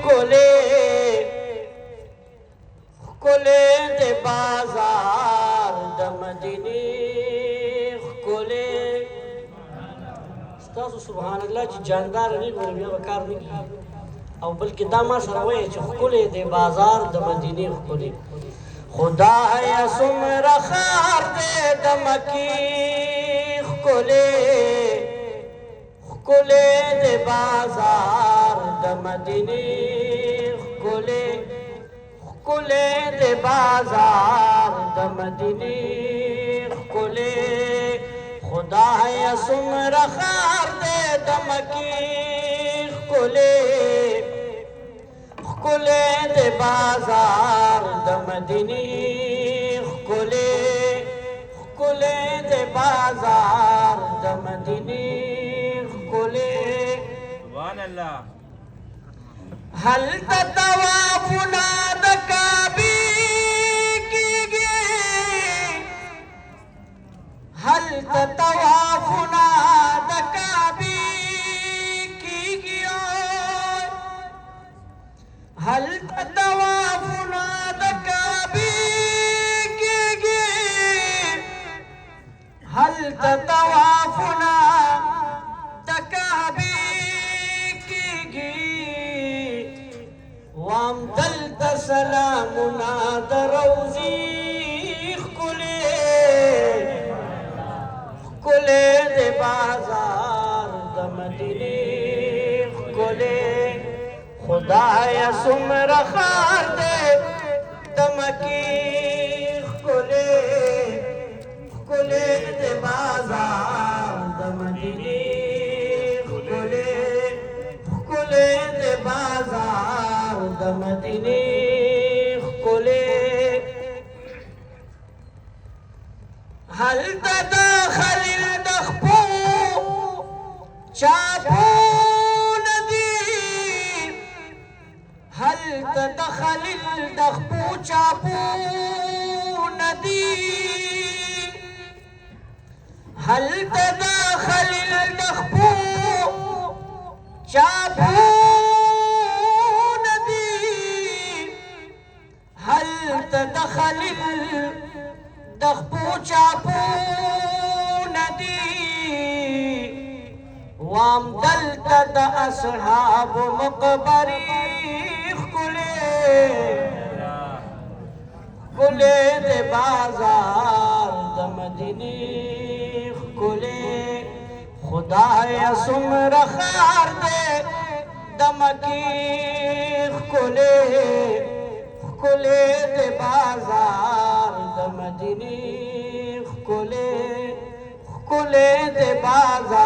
خکلے خکلے دے بازار د مدینی خکلے ستاسو سبحان الله چې جاندار نه ګورم بیا وکړ نه او بلکې دا ما سره وایي چې خکلې د بازار د مدینې خکلې خدای څومره خار دې د مکی خکلې خکلې د بازار د مدینې خکلې خکلې د بازار د مدینې خکلې خدای څومره خار دې د مکی خکلې خکلے دے بازار د مدینی خکلے خکلے دے بازار د مدینی خکلے سبحان اللہ حل تطوافنا د کعبی کیږي حل تطوافنا د کعبی هل تطوافنا د کعبې کېږي هل تطوافنا د کعبې کېږي وام دلته سلامونه د روضې ښکلې ښکلې د بازار د مدینې ښکلې خدای څومره خار دې د مکی ښکلې ښکلې د بازار د مدینې ښکلې ښکلې د بازار د مدینې ښکلې هلته د خلیل د خپو چاپو هلته د خلیل د خپو چاپو ندی هلته د خلیل د خپو چاپو ندی هلته د خلیل د خپو چاپو ندی وام دلته د اصحاب مقبري خکلے دے بازار د مدینی خکلے خدای څومره خار دے د مکی خکلے خکلے دے بازار د مدینی خکلے خکلے دے بازار